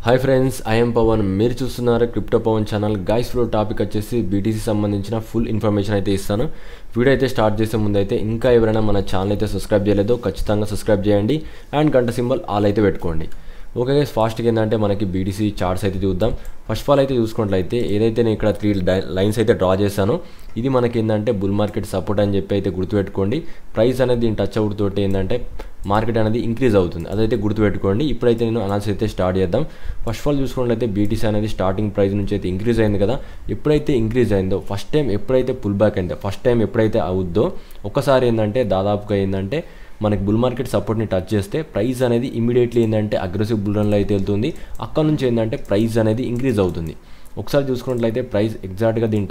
Hi friends, I'm Pavan. మీరు చూస్తున్నారు crypto Pavan channel. Guys flow topic వచ్చేసి బీటీసీ సంబంధించిన ఫుల్ ఇన్ఫర్మేషన్ అయితే ఇస్తాను. వీడియో అయితే స్టార్ట్ చేసే ముందు అయితే ఇంకా ఎవరైనా మన ఛానల్ అయితే సబ్స్క్రైబ్ చేయలేదో ఖచ్చితంగా సబ్స్క్రైబ్ చేయండి అండ్ గంట సింబల్ ఆల్ అయితే పెట్టుకోండి. ఓకే గైస్, ఫాస్ట్గా ఏంటంటే మనకి బీటీసీ చార్ట్స్ అయితే చూద్దాం. ఫస్ట్ ఆఫ్ ఆల్ అయితే చూసుకున్నట్లయితే ఏదైతే నేను ఇక్కడ 3 లైన్స్ అయితే డ్రా చేశానో ఇది మనకి ఏంటంటే బుల్ మార్కెట్ సపోర్ట్ అని చెప్పి అయితే గుర్తుపెట్టుకోండి. ప్రైస్ అనేది దీని టచ్ అవుతుంటే ఏంటంటే మార్కెట్ అనేది ఇంక్రీజ్ అవుతుంది, అదైతే గుర్తుపెట్టుకోండి. ఇప్పుడైతే నేను అనాలిసిస్ అయితే స్టార్ట్ చేద్దాం. ఫస్ట్ ఆఫ్ ఆల్ చూసుకున్నట్లయితే బీటీసీ అనేది స్టార్టింగ్ ప్రైస్ నుంచి అయితే ఇంక్రీజ్ అయింది కదా. ఎప్పుడైతే ఇంక్రీజ్ అయిందో ఫస్ట్ టైం ఎప్పుడైతే పుల్ బ్యాక్ అయిందో ఫస్ట్ టైం ఎప్పుడైతే అవుద్దో ఒక్కసారి ఏంటంటే దాదాపుగా ఏంటంటే మనకి బుల్ మార్కెట్ సపోర్ట్ని టచ్ చేస్తే ప్రైస్ అనేది ఇమీడియట్లీ ఏంటంటే అగ్రెసివ్ బుల్ రన్లో అయితే వెళ్తుంది. అక్కడ నుంచి ఏంటంటే ప్రైస్ అనేది ఇంక్రీజ్ అవుతుంది. ఒకసారి చూసుకున్నట్లయితే ప్రైస్ ఎగ్జాక్ట్గా దీన్ని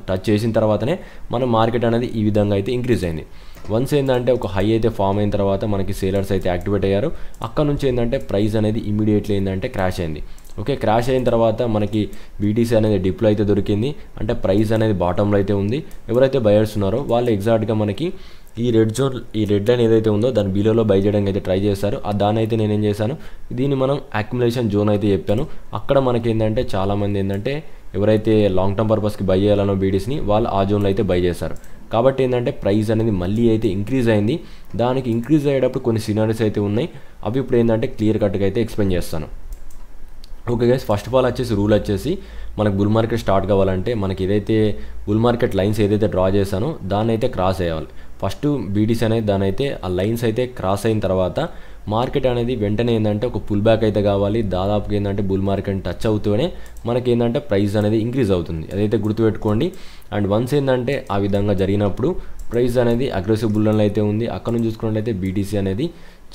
టచ్ చేసిన తర్వాతనే మన మార్కెట్ అనేది ఈ విధంగా అయితే ఇంక్రీజ్ అయింది. వన్స్ ఏంటంటే ఒక హై అయితే ఫామ్ అయిన తర్వాత మనకి సేలర్స్ అయితే యాక్టివేట్ అయ్యారు. అక్కడ నుంచి ఏంటంటే ప్రైస్ అనేది ఇమీడియట్లీ ఏంటంటే క్రాష్ అయింది. ఓకే, క్రాష్ అయిన తర్వాత మనకి బీటీసీ అనేది డిప్లో అయితే దొరికింది, అంటే ప్రైస్ అనేది బాటంలో అయితే ఉంది. ఎవరైతే బయర్స్ ఉన్నారో వాళ్ళు ఎగ్జాక్ట్గా మనకి ఈ రెడ్ లైన్ ఏదైతే ఉందో దాని బిలోలో బై చేయడానికి అయితే ట్రై చేశారు. దాన్ని అయితే నేనేం చేశాను, దీన్ని మనం అక్యుములేషన్ జోన్ అయితే చెప్పాను. అక్కడ మనకి ఏంటంటే చాలామంది ఏంటంటే ఎవరైతే లాంగ్ టర్మ్ పర్పస్కి బై చేయాలనో బీటీసీని వాళ్ళు ఆ జోన్లో అయితే బై చేశారు. కాబట్టి ఏంటంటే ప్రైస్ అనేది మళ్ళీ అయితే ఇంక్రీజ్ అయింది. దానికి ఇంక్రీజ్ అయ్యేటప్పుడు కొన్ని సినారీస్ అయితే ఉన్నాయి, అవి ఇప్పుడు ఏంటంటే క్లియర్ కట్గా అయితే ఎక్స్ప్లెయిన్ చేస్తాను. Okay guys, first of all వచ్చేసి రూల్ వచ్చేసి మనకు బుల్ మార్కెట్ స్టార్ట్ కావాలంటే మనకి ఏదైతే బుల్ మార్కెట్ లైన్స్ ఏదైతే డ్రా చేశానో దాన్ని అయితే క్రాస్ అయ్యాలి. ఫస్ట్ బీటీసీ అనేది దాని అయితే ఆ లైన్స్ అయితే క్రాస్ అయిన తర్వాత మార్కెట్ అనేది వెంటనే ఏంటంటే ఒక పుల్ బ్యాక్ అయితే కావాలి. దాదాపుగా ఏంటంటే బుల్ మార్కెట్ టచ్ అవుతూనే మనకి ఏంటంటే ప్రైస్ అనేది ఇంక్రీజ్ అవుతుంది, అదైతే గుర్తుపెట్టుకోండి. అండ్ వన్స్ ఏంటంటే ఆ విధంగా జరిగినప్పుడు ప్రైస్ అనేది అగ్రెసివ్ బుల్ రన్లో అయితే ఉంది. అక్కడ నుంచి చూసుకున్నట్లయితే బీటీసీ అనేది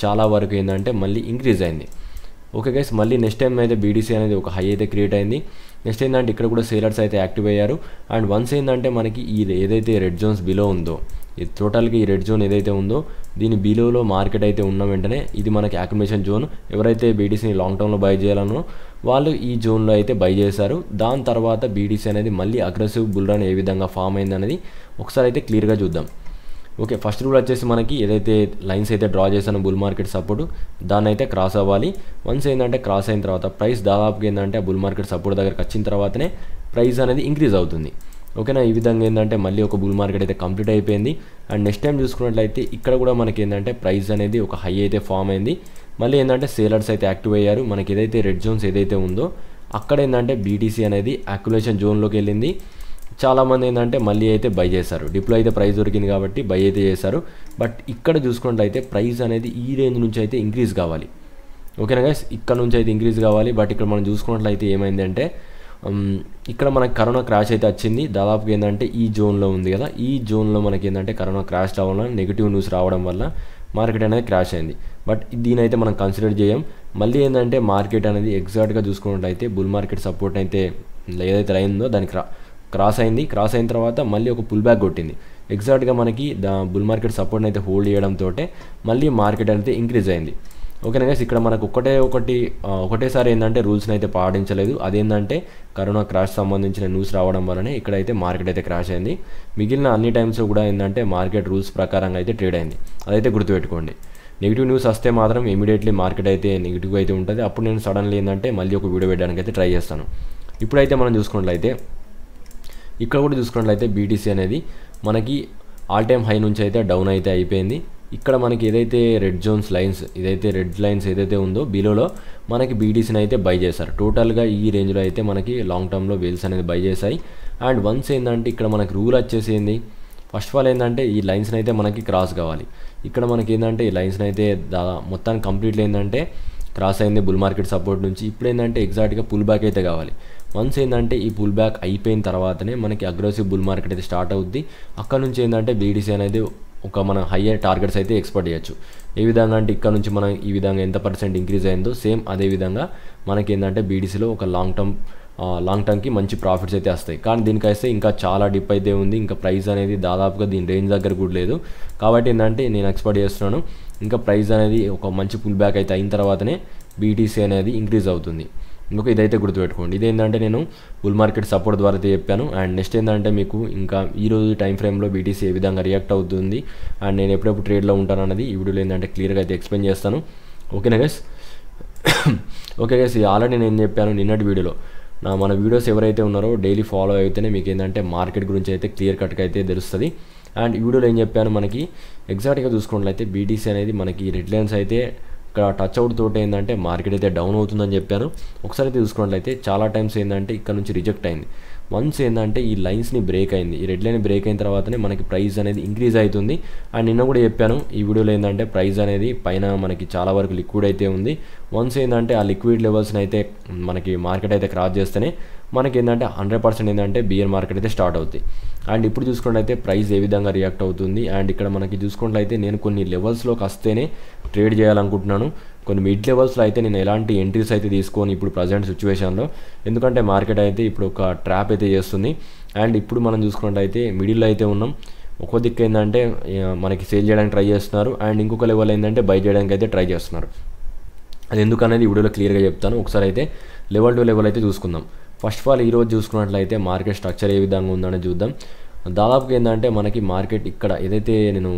చాలా వరకు ఏంటంటే మళ్ళీ ఇంక్రీజ్ అయింది. ఓకే గైస్, మళ్ళీ నెక్స్ట్ టైం అయితే బీటీసీ అనేది ఒక హై అయితే క్రియేట్ అయింది. నెక్స్ట్ ఏంటంటే ఇక్కడ కూడా సేలర్స్ అయితే యాక్టివ్ అయ్యారు. అండ్ వన్స్ ఏంటంటే మనకి ఈ ఏదైతే రెడ్ జోన్స్ బిలో ఉందో టోటల్గా ఈ రెడ్ జోన్ ఏదైతే ఉందో దీని బిలోలో మార్కెట్ అయితే ఉన్న వెంటనే ఇది మనకి అక్యుములేషన్ జోన్. ఎవరైతే బీటీసీని లాంగ్ టర్మ్లో బై చేయాలనో వాళ్ళు ఈ జోన్లో అయితే బై చేశారు. దాని తర్వాత బీటీసీ అనేది మళ్ళీ అగ్రెసివ్ బుల్ రన్ ఏ విధంగా ఫామ్ అయింది అనేది ఒకసారి అయితే క్లియర్గా చూద్దాం. ఓకే, ఫస్ట్ రూల్ వచ్చేసి మనకి ఏదైతే లైన్స్ అయితే డ్రా చేశానో బుల్ మార్కెట్ సపోర్ట్ దాన్ని అయితే క్రాస్ అవ్వాలి. వన్స్ ఏంటంటే క్రాస్ అయిన తర్వాత ప్రైస్ దాదాపుగా ఏంటంటే బుల్ మార్కెట్ సపోర్ట్ దగ్గరకు వచ్చిన తర్వాతనే ప్రైస్ అనేది ఇంక్రీజ్ అవుతుంది. ఓకేనా, ఈ విధంగా ఏంటంటే మళ్ళీ ఒక బుల్ మార్కెట్ అయితే కంప్లీట్ అయిపోయింది. అండ్ నెక్స్ట్ టైం చూసుకున్నట్లయితే ఇక్కడ కూడా మనకి ఏంటంటే ప్రైస్ అనేది ఒక హై అయితే ఫామ్ అయింది. మళ్ళీ ఏంటంటే సేలర్స్ అయితే యాక్టివ్ అయ్యారు. మనకి ఏదైతే రెడ్ జోన్స్ ఏదైతే ఉందో అక్కడ ఏంటంటే బీటీసీ అనేది అక్యుములేషన్ జోన్లోకి వెళ్ళింది. చాలామంది ఏంటంటే మళ్ళీ అయితే బై చేశారు. డిప్లో అయితే ప్రైస్ దొరికింది కాబట్టి బై అయితే చేశారు. బట్ ఇక్కడ చూసుకున్నట్లయితే ప్రైస్ అనేది ఈ రేంజ్ నుంచి అయితే ఇంక్రీజ్ కావాలి. ఓకేనా గైస్, ఇక్కడ నుంచి అయితే ఇంక్రీజ్ కావాలి. బట్ ఇక్కడ మనం చూసుకున్నట్లయితే ఏమైందంటే ఇక్కడ మనకి కరోనా క్రాష్ అయితే వచ్చింది. దాదాపుగా ఏంటంటే ఈ జోన్లో ఉంది కదా, ఈ జోన్లో మనకి ఏంటంటే కరోనా క్రాష్ రావడం వల్ల నెగిటివ్ న్యూస్ రావడం వల్ల మార్కెట్ అనేది క్రాష్ అయింది. బట్ దీనైతే మనం కన్సిడర్ చేయం. మళ్ళీ ఏంటంటే మార్కెట్ అనేది ఎగ్జాక్ట్గా చూసుకున్నట్లయితే బుల్ మార్కెట్ సపోర్ట్ అయితే ఏదైతే లైన్ ఉందో దానికి క్రాస్ అయింది. క్రాస్ అయిన తర్వాత మళ్ళీ ఒక పుల్ బ్యాక్ కొట్టింది. ఎగ్జాక్ట్గా మనకి బుల్ మార్కెట్ సపోర్ట్ని అయితే హోల్డ్ చేయడంతో మళ్ళీ మార్కెట్ అనేది ఇంక్రీజ్ అయింది. ఓకేనా గైస్, ఇక్కడ మనకు ఒకటేసారి ఏంటంటే రూల్స్ని అయితే పాటించలేదు. అదేంటంటే కరోనా క్రాష్ సంబంధించిన న్యూస్ రావడం వల్లనే ఇక్కడైతే మార్కెట్ అయితే క్రాష్ అయింది. మిగిలిన అన్ని టైమ్స్లో కూడా ఏంటంటే మార్కెట్ రూల్స్ ప్రకారంగా అయితే ట్రేడ్ అయింది, అదైతే గుర్తుపెట్టుకోండి. నెగిటివ్ న్యూస్ వస్తే మాత్రం ఇమీడియట్లీ మార్కెట్ అయితే నెగిటివ్ అయితే ఉంటుంది. అప్పుడు నేను సడన్లీ ఏంటంటే మళ్ళీ ఒక వీడియో పెట్టడానికి అయితే ట్రై చేస్తాను. ఇప్పుడైతే మనం చూసుకున్నట్లయితే ఇక్కడ కూడా చూసుకున్నట్లయితే బీటీసీ అనేది మనకి ఆల్ టైమ్ హై నుంచి అయితే డౌన్ అయితే అయిపోయింది. ఇక్కడ మనకి ఏదైతే red zones lines red lines ఏదైతే ఉందో బిలోలో మనకి బీటీసీని అయితే బై చేశారు. టోటల్గా ఈ రేంజ్లో అయితే మనకి లాంగ్ టర్మ్లో వేల్స్ అనేది బై చేశాయి. అండ్ వన్స్ ఏంటంటే ఇక్కడ మనకి రూల్ వచ్చేసి ఏంది, ఫస్ట్ ఆఫ్ ఆల్ ఏంటంటే ఈ లైన్స్ని అయితే మనకి క్రాస్ కావాలి. ఇక్కడ మనకి ఏంటంటే ఈ లైన్స్ని అయితే మొత్తానికి కంప్లీట్లీ ఏంటంటే క్రాస్ అయింది బుల్ మార్కెట్ సపోర్ట్ నుంచి. ఇప్పుడు ఏంటంటే ఎగ్జాక్ట్గా పుల్ బ్యాక్ అయితే కావాలి. వన్స్ ఏంటంటే ఈ పుల్ బ్యాక్ అయిపోయిన తర్వాతనే మనకి అగ్రెసివ్ బుల్ మార్కెట్ అయితే స్టార్ట్ అవుద్ది. అక్కడ నుంచి ఏంటంటే బీటీసీ అనేది ఒక మన హయ్యర్ టార్గెట్స్ అయితే ఎక్స్పెక్ట్ చేయొచ్చు. ఏ విధంగా అంటే ఇక్కడ నుంచి మనం ఈ విధంగా ఎంత % ఇంక్రీజ్ అయిందో సేమ్ అదే విధంగా మనకి ఏంటంటే బీటీసీలో ఒక లాంగ్ టర్మ్కి మంచి ప్రాఫిట్స్ అయితే వస్తాయి. కానీ దీనికైతే ఇంకా చాలా డిప్ అయితే ఉంది. ఇంకా ప్రైస్ అనేది దాదాపుగా దీని రేంజ్ దగ్గర కూడా లేదు. కాబట్టి ఏంటంటే నేను ఎక్స్పెక్ట్ చేస్తున్నాను ఇంకా ప్రైస్ అనేది ఒక మంచి పుల్ బ్యాక్ అయితే అయిన తర్వాతనే బీటీసీ అనేది ఇంక్రీజ్ అవుతుంది. ఇంకొక ఇదైతే గుర్తుపెట్టుకోండి. ఇదేంటంటే నేను బుల్ మార్కెట్ సపోర్ట్ ద్వారా అయితే చెప్పాను. అండ్ నెక్స్ట్ ఏంటంటే మీకు ఇంకా ఈరోజు టైం ఫ్రేమ్లో బీటీసీ ఏ విధంగా రియాక్ట్ అవుతుంది అండ్ నేను ఎప్పుడెప్పుడు ట్రేడ్లో ఉంటాను అన్నది ఈ వీడియోలో ఏంటంటే క్లియర్గా అయితే ఎక్స్ప్లెయిన్ చేస్తాను. ఓకేనా గైస్, ఓకే గైస్, ఇది ఆల్రెడీ నేను చెప్పాను నిన్నటి వీడియోలో. మన వీడియోస్ ఎవరైతే ఉన్నారో డైలీ ఫాలో అయితేనే మీకు ఏంటంటే మార్కెట్ గురించి అయితే క్లియర్ కట్గా అయితే తెలుస్తుంది. అండ్ ఈ వీడియోలో ఏం చెప్పాను, మనకి ఎగ్జాక్ట్గా చూసుకున్నట్లయితే బీటీసీ అనేది మనకి రెడ్ లైన్స్ అయితే ఇక్కడ టచ్ అవుట్ తోటి ఏంటంటే మార్కెట్ అయితే డౌన్ అవుతుందని చెప్పాను. ఒకసారి అయితే చూసుకున్నట్లయితే చాలా టైమ్స్ ఏంటంటే ఇక్కడ నుంచి రిజెక్ట్ అయింది. వన్స్ ఏంటంటే ఈ లైన్స్ని బ్రేక్ అయింది, ఈ రెడ్ లైన్ బ్రేక్ అయిన తర్వాతనే మనకి ప్రైస్ అనేది ఇంక్రీజ్ అవుతుంది. అండ్ నిన్న కూడా చెప్పాను ఈ వీడియోలో ఏంటంటే ప్రైస్ అనేది పైన మనకి చాలా వరకు లిక్విడ్ అయితే ఉంది. వన్స్ ఏంటంటే ఆ లిక్విడ్ లెవెల్స్ని అయితే మనకి మార్కెట్ అయితే క్రాస్ చేస్తేనే మనకి ఏంటంటే 100% ఏంటంటే బియర్ మార్కెట్ అయితే స్టార్ట్ అవుతుంది. అండ్ ఇప్పుడు చూసుకున్నట్లయితే ప్రైస్ ఏ విధంగా రియాక్ట్ అవుతుంది. అండ్ ఇక్కడ మనకి చూసుకున్నట్లయితే నేను కొన్ని లెవెల్స్లోకి వస్తేనే ట్రేడ్ చేయాలనుకుంటున్నాను. కొన్ని మిడ్ లెవెల్స్లో అయితే నేను ఎలాంటి ఎంట్రీస్ అయితే తీసుకొని ఇప్పుడు ప్రజెంట్ సిచ్యువేషన్లో, ఎందుకంటే మార్కెట్ అయితే ఇప్పుడు ఒక ట్రాప్ అయితే చేస్తుంది. అండ్ ఇప్పుడు మనం చూసుకున్నట్లయితే మిడిల్లో అయితే ఉన్నాం. ఒక దిక్కు ఏంటంటే మనకి సేల్ చేయడానికి ట్రై చేస్తున్నారు, అండ్ ఇంకొక లెవెల్ ఏంటంటే బై చేయడానికి అయితే ట్రై చేస్తున్నారు. అది ఎందుకనేది ఈ వీడియోలో క్లియర్గా చెప్తాను. ఒకసారి అయితే లెవెల్ టు లెవెల్ అయితే చూసుకుందాం. ఫస్ట్ ఆఫ్ ఆల్ ఈరోజు చూసుకున్నట్లయితే మార్కెట్ స్ట్రక్చర్ ఏ విధంగా ఉందని చూద్దాం. దాదాపుగా ఏంటంటే మనకి మార్కెట్ ఇక్కడ ఏదైతే నేను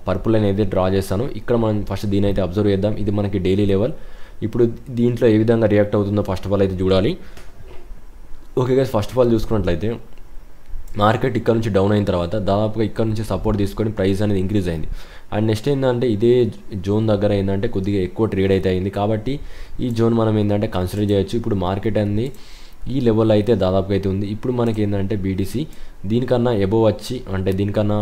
పర్పుల్ లైన్ అయితే డ్రా చేస్తాను, ఇక్కడ మనం ఫస్ట్ దీని అయితే అబ్జర్వ్ చేద్దాం. ఇది మనకి డైలీ లెవెల్. ఇప్పుడు దీంట్లో ఏ విధంగా రియాక్ట్ అవుతుందో ఫస్ట్ ఆఫ్ ఆల్ అయితే చూడాలి. Okay guys, first of all చూసుకున్నట్లయితే మార్కెట్ ఇక్కడ నుంచి డౌన్ అయిన తర్వాత దాదాపుగా ఇక్కడ నుంచి సపోర్ట్ తీసుకొని ప్రైస్ అనేది ఇంక్రీజ్ అయింది. అండ్ నెక్స్ట్ ఏంటంటే ఇదే జోన్ దగ్గర ఏంటంటే కొద్దిగా ఎక్కువ ట్రేడ్ అయితే అయింది, కాబట్టి ఈ జోన్ మనం ఏంటంటే కన్సిడర్ చేయొచ్చు. ఇప్పుడు మార్కెట్ అనేది ఈ లెవెల్ అయితే దాదాపుగా అయితే ఉంది. ఇప్పుడు మనకి ఏంటంటే బీటీసీ దీనికన్నా ఎబోవ్ వచ్చి, అంటే దీనికన్నా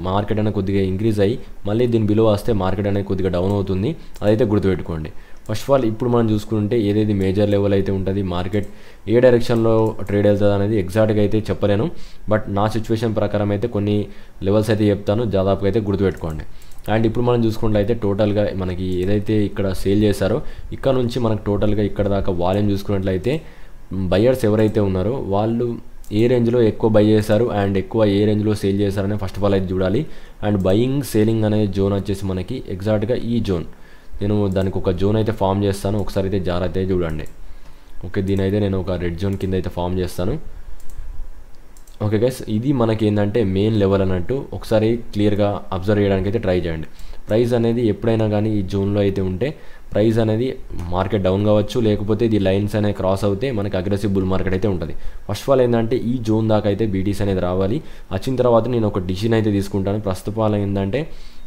మార్కెట్ అనేది కొద్దిగా ఇంక్రీజ్ అయ్యి మళ్ళీ దీని బిలో వస్తే మార్కెట్ అనేది కొద్దిగా డౌన్ అవుతుంది. అదైతే గుర్తుపెట్టుకోండి. ఫస్ట్ ఆఫ్ ఆల్ ఇప్పుడు మనం చూసుకుంటే ఏదైతే మేజర్ లెవెల్ అయితే ఉంటుంది, మార్కెట్ ఏ డైరెక్షన్లో ట్రేడ్ వెళ్తుంది అనేది ఎగ్జాక్ట్గా అయితే చెప్పలేను. బట్ నా సిచ్యువేషన్ ప్రకారం అయితే కొన్ని లెవెల్స్ అయితే చెప్తాను, దాదాపుగా అయితే గుర్తుపెట్టుకోండి. అండ్ ఇప్పుడు మనం చూసుకున్నట్లయితే టోటల్గా మనకి ఏదైతే ఇక్కడ సేల్ చేశారో ఇక్కడ నుంచి మనకు టోటల్గా ఇక్కడ దాకా వాల్యూమ్ చూసుకున్నట్లయితే బయ్యర్స్ ఎవరైతే ఉన్నారో వాళ్ళు ఏ రేంజ్లో ఎక్కువ బై చేశారు అండ్ ఎక్కువ ఏ రేంజ్లో సేల్ చేశారని ఫస్ట్ ఆఫ్ ఆల్ అయితే చూడాలి. అండ్ బయింగ్ సేలింగ్ అనే జోన్ వచ్చేసి మనకి ఎగ్జాక్ట్గా ఈ జోన్, నేను దానికి ఒక జోన్ అయితే ఫామ్ చేస్తాను. ఒకసారి అయితే జాగ్రత్త అయితే చూడండి. ఓకే, దీని అయితే నేను ఒక రెడ్ జోన్ కింద అయితే ఫామ్ చేస్తాను. ఓకే గైస్, ఇది మనకి ఏంటంటే మెయిన్ లెవెల్ అన్నట్టు ఒకసారి క్లియర్గా అబ్జర్వ్ చేయడానికి అయితే ట్రై చేయండి. ప్రైస్ అనేది ఎప్పుడైనా కానీ ఈ జోన్లో అయితే ఉంటే ప్రైస్ అనేది మార్కెట్ డౌన్ కావచ్చు, లేకపోతే ఇది లైన్స్ అనేవి క్రాస్ అవుతే మనకి అగ్రెసివ్ బుల్ మార్కెట్ అయితే ఉంటుంది. ఫస్ట్ ఆఫ్ ఆల్ ఏంటంటే ఈ జోన్ దాకా అయితే బీటీసీ అనేది రావాలి. వచ్చిన తర్వాత నేను ఒక డిసిషన్ అయితే తీసుకుంటాను. ప్రస్తుతం ఏంటంటే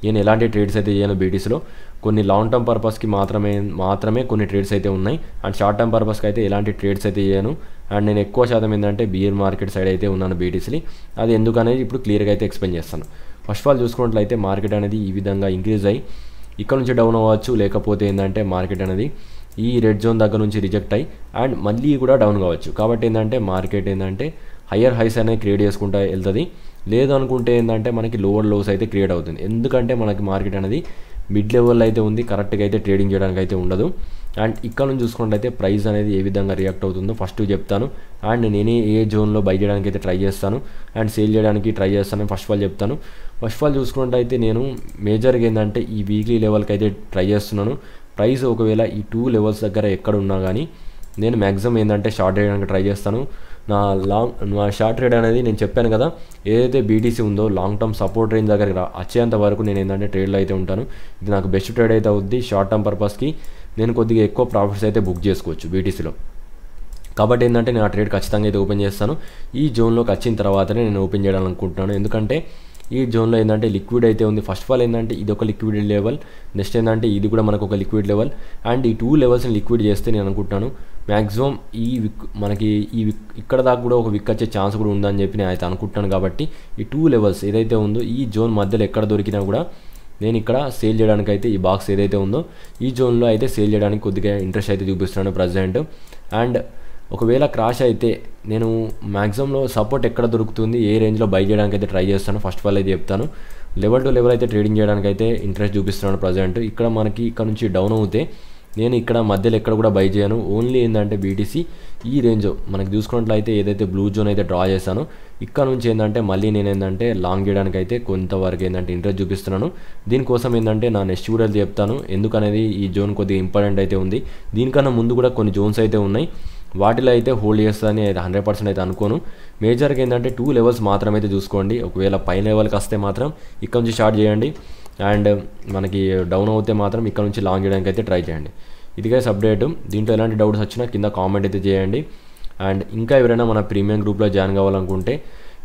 నేను ఎలాంటి ట్రేడ్స్ అయితే చేయను బీటీసీలో. కొన్ని లాంగ్ టర్మ్ పర్పస్కి మాత్రమే కొన్ని ట్రేడ్స్ అయితే ఉన్నాయి. అండ్ షార్ట్ టర్మ్ పర్పస్కి అయితే ఎలాంటి ట్రేడ్స్ అయితే చేయను. అండ్ నేను ఎక్కువ శాతం ఏంటంటే బియర్ మార్కెట్ సైడ్ అయితే ఉన్నాను బీటీసీని. అది ఎందుకనేది ఇప్పుడు క్లియర్గా అయితే ఎక్స్ప్లెయిన్ చేస్తాను. ఫస్ట్ ఆఫ్ ఆల్ చూసుకున్నట్లయితే మార్కెట్ అనేది ఈ విధంగా ఇంక్రీజ్ అయ్యి ఇక్కడ నుంచి డౌన్ అవ్వచ్చు, లేకపోతే ఏంటంటే మార్కెట్ అనేది ఈ రెడ్ జోన్ దగ్గర నుంచి రిజెక్ట్ అయ్యి అండ్ మళ్ళీ కూడా డౌన్ కావచ్చు. కాబట్టి ఏంటంటే మార్కెట్ ఏంటంటే హయ్యర్ హైస్ అనేది క్రియేట్ చేసుకుంటూ వెళ్తుంది. లేదనుకుంటే ఏంటంటే మనకి లోవర్ లోస్ అయితే క్రియేట్ అవుతుంది. ఎందుకంటే మనకి మార్కెట్ అనేది మిడ్ లెవెల్ అయితే ఉంది, కరెక్ట్గా అయితే ట్రేడింగ్ చేయడానికి అయితే ఉండదు. అండ్ ఇక్కడ నుంచి చూసుకున్నట్లయితే ప్రైస్ అనేది ఏ విధంగా రియాక్ట్ అవుతుందో ఫస్ట్ చెప్తాను. అండ్ నేనే ఏ జోన్లో బై చేయడానికి అయితే ట్రై చేస్తాను అండ్ సేల్ చేయడానికి ట్రై చేస్తాను ఫస్ట్ ఆఫ్ ఆల్ చెప్తాను. ఫస్ట్ ఆఫ్ ఆల్ చూసుకున్నట్లయితే నేను మేజర్గా ఏంటంటే ఈ వీక్లీ లెవెల్కి అయితే ట్రై చేస్తున్నాను. ప్రైస్ ఒకవేళ ఈ 2 లెవెల్స్ దగ్గర ఎక్కడ ఉన్నా కానీ నేను మ్యాక్సిమం ఏంటంటే షార్ట్ చేయడానికి ట్రై చేస్తాను. నా షార్ట్ ట్రేడ్ అనేది నేను చెప్పాను కదా, ఏదైతే బీటీసీ ఉందో లాంగ్ టర్మ్ సపోర్ట్ రేంజ్ దగ్గరికి వచ్చేంత వరకు నేను ఏంటంటే ట్రేడ్లో అయితే ఉంటాను. ఇది నాకు బెస్ట్ ట్రేడ్ అయితే అవుద్ది. షార్ట్ టర్మ్ పర్పస్కి నేను కొద్దిగా ఎక్కువ ప్రాఫిట్స్ అయితే బుక్ చేసుకోవచ్చు బీటీసీలో. కాబట్టి ఏంటంటే నేను ఆ ట్రేడ్ ఖచ్చితంగా అయితే ఓపెన్ చేస్తాను. ఈ జోన్లోకి వచ్చిన తర్వాతనే నేను ఓపెన్ చేయాలనుకుంటున్నాను. ఎందుకంటే ఈ జోన్లో ఏంటంటే లిక్విడ్ అయితే ఉంది. ఫస్ట్ ఆఫ్ ఆల్ ఏంటంటే ఇది ఒక లిక్విడ్ లెవెల్, నెక్స్ట్ ఏంటంటే ఇది కూడా మనకు ఒక లిక్విడ్ లెవెల్. అండ్ ఈ 2 లెవెల్స్ని లిక్విడ్ చేస్తే నేను అనుకుంటున్నాను మ్యాక్సిమం ఈ విక్ మనకి ఇక్కడ దాకా కూడా ఒక విక్ వచ్చే ఛాన్స్ కూడా ఉందని చెప్పి నేను అయితే అనుకుంటున్నాను. కాబట్టి ఈ 2 లెవెల్స్ ఏదైతే ఉందో ఈ జోన్ మధ్యలో ఎక్కడ దొరికినా కూడా నేను ఇక్కడ సేల్ చేయడానికి అయితే ఈ బాక్స్ ఏదైతే ఉందో ఈ జోన్లో అయితే సేల్ చేయడానికి కొద్దిగా ఇంట్రెస్ట్ అయితే చూపిస్తున్నాను ప్రజెంట్. అండ్ ఒకవేళ క్రాష్ అయితే నేను మ్యాక్సిమంలో సపోర్ట్ ఎక్కడ దొరుకుతుంది, ఏ రేంజ్లో బై చేయడానికి అయితే ట్రై చేస్తాను ఫస్ట్ ఆఫ్ ఆల్ అయితే చెప్తాను. లెవెల్ టు లెవెల్ అయితే ట్రేడింగ్ చేయడానికి అయితే ఇంట్రెస్ట్ చూపిస్తున్నాను ప్రజెంట్. ఇక్కడ మనకి ఇక్కడ నుంచి డౌన్ అవుతే నేను ఇక్కడ మధ్యలో ఎక్కడ కూడా బై చేయను. ఓన్లీ ఏంటంటే బీటీసీ ఈ రేంజ్ మనకి చూసుకున్నట్లయితే ఏదైతే బ్లూ జోన్ అయితే డ్రా చేశానో ఇక్కడ నుంచి ఏంటంటే మళ్ళీ నేను ఏంటంటే లాంగ్ చేయడానికి అయితే కొంతవరకు ఏంటంటే ఇంట్రెస్ట్ చూపిస్తున్నాను. దీనికోసం ఏంటంటే నా నెక్స్ట్ వీడియోలో చెప్తాను ఎందుకనేది. ఈ జోన్ కొద్దిగా ఇంపార్టెంట్ అయితే ఉంది. దీనికన్నా ముందు కూడా కొన్ని జోన్స్ అయితే ఉన్నాయి, వాటిలో అయితే హోల్డ్ చేస్తుందని అయితే 100% అయితే అనుకోను. మేజర్గా ఏంటంటే 2 లెవెల్స్ మాత్రమే అయితే చూసుకోండి. ఒకవేళ పై లెవెల్కి వస్తే మాత్రం ఇక్కడ నుంచి స్టార్ట్ చేయండి. అండ్ మనకి డౌన్ అవుతే మాత్రం ఇక్కడ నుంచి లాంగ్ చేయడానికి అయితే ట్రై చేయండి. ఇదిగే అప్డేట్. దీంట్లో ఎలాంటి డౌట్స్ వచ్చినా కింద కామెంట్ అయితే చేయండి. అండ్ ఇంకా ఎవరైనా మన ప్రీమియం గ్రూప్లో జాయిన్ కావాలనుకుంటే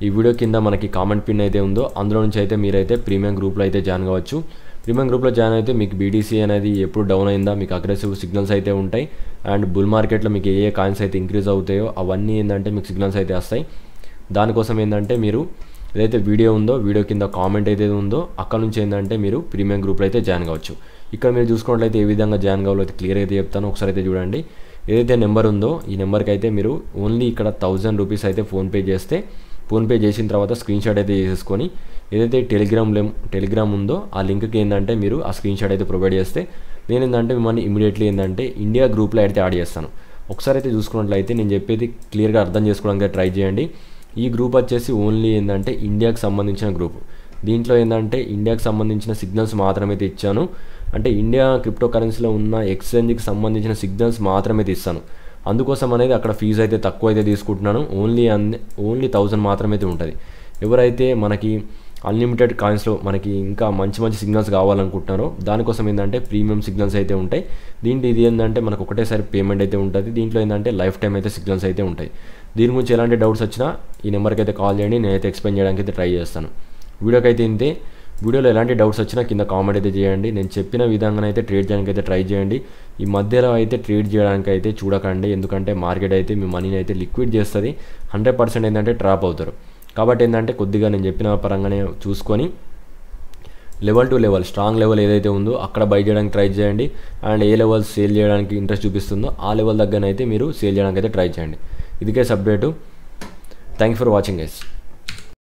ఈ వీడియో కింద మనకి కామెంట్ పిన్ అయితే ఉందో అందులో నుంచి అయితే మీరైతే ప్రీమియం గ్రూప్లో అయితే జాయిన్ కావచ్చు. ప్రీమియం గ్రూప్లో జాయిన్ అయితే మీకు బీటీసీ అనేది ఎప్పుడు డౌన్ అయిందా, మీకు అగ్రెసివ్ సిగ్నల్స్ అయితే ఉంటాయి. అండ్ బుల్ మార్కెట్లో మీకు ఏ కాయిన్స్ అయితే ఇంక్రీజ్ అవుతాయో అవన్నీ ఏంటంటే మీకు సిగ్నల్స్ అయితే వస్తాయి. దానికోసం ఏంటంటే మీరు ఏదైతే వీడియో ఉందో వీడియో కింద కామెంట్ అయితే ఉందో అక్కడ నుంచి ఏంటంటే మీరు ప్రీమియం గ్రూప్లో అయితే జాయిన్ కావచ్చు. ఇక్కడ మీరు చూసుకున్నట్లయితే ఏ విధంగా జాయిన్ కావాలో అయితే క్లియర్ అయితే చెప్తాను. ఒకసారి అయితే చూడండి. ఏదైతే నెంబర్ ఉందో ఈ నెంబర్కి అయితే మీరు ఓన్లీ ఇక్కడ 1000 రూపీస్ అయితే ఫోన్పే చేస్తే, ఫోన్పే చేసిన తర్వాత స్క్రీన్ షాట్ అయితే చేసేసుకొని ఏదైతే టెలిగ్రామ్ ఉందో ఆ లింక్కి ఏంటంటే మీరు ఆ స్క్రీన్ షాట్ అయితే ప్రొవైడ్ చేస్తే నేను ఏంటంటే మిమ్మల్ని ఇమీడియట్లీ ఏంటంటే ఇండియా గ్రూప్లో అయితే యాడ్ చేస్తాను. ఒకసారి అయితే చూసుకున్నట్లయితే నేను చెప్పేది క్లియర్గా అర్థం చేసుకోవడానికి ట్రై చేయండి. ఈ గ్రూప్ వచ్చేసి ఓన్లీ ఏంటంటే ఇండియాకి సంబంధించిన గ్రూప్. దీంట్లో ఏంటంటే ఇండియాకి సంబంధించిన సిగ్నల్స్ మాత్రమే ఇచ్చాను. అంటే ఇండియా క్రిప్టో కరెన్సీలో ఉన్న ఎక్స్చేంజ్కి సంబంధించిన సిగ్నల్స్ మాత్రమే ఇస్తాను. అందుకోసం అనేది అక్కడ ఫీజు అయితే తక్కువ అయితే తీసుకుంటున్నాను. ఓన్లీ 1000 మాత్రమే అయితే ఉంటుంది. ఎవరైతే మనకి అన్లిమిటెడ్ కాయిన్స్లో మనకి ఇంకా మంచి సిగ్నల్స్ కావాలనుకుంటున్నారో దానికోసం ఏంటంటే ప్రీమియం సిగ్నల్స్ అయితే ఉంటాయి. ఇది ఏంటంటే మనకు ఒకటేసారి పేమెంట్ అయితే ఉంటుంది. దీంట్లో ఏంటంటే లైఫ్ టైం అయితే సిగ్నల్స్ అయితే ఉంటాయి. దీని గురించి ఎలాంటి డౌట్స్ వచ్చినా ఈ నెంబర్కి అయితే కాల్ చేయండి, నేనైతే ఎక్స్ప్లెయిన్ చేయడానికి అయితే ట్రై చేస్తాను. వీడియోకి అయితే ఇంతే. వీడియోలో ఎలాంటి డౌట్స్ వచ్చినా కింద కామెంట్ అయితే చేయండి. నేను చెప్పిన విధంగా అయితే ట్రేడ్ చేయడానికి అయితే ట్రై చేయండి. ఈ మధ్యలో అయితే ట్రేడ్ చేయడానికి అయితే చూడకండి, ఎందుకంటే మార్కెట్ అయితే మీ మనీని అయితే లిక్విడ్ చేస్తుంది. 100% ఏంటంటే డ్రాప్ అవుతారు. కాబట్టి ఏంటంటే కొద్దిగా నేను చెప్పిన పరంగానే చూసుకొని level to level strong level ఏదైతే ఉందో అక్కడ బై చేయడానికి ట్రై చేయండి. అండ్ ఏ లెవెల్ సేల్ చేయడానికి ఇంట్రెస్ట్ చూపిస్తుందో ఆ లెవెల్ దగ్గరనైతే మీరు సేల్ చేయడానికి అయితే ట్రై చేయండి. ఇదికే update. Thank you for watching guys.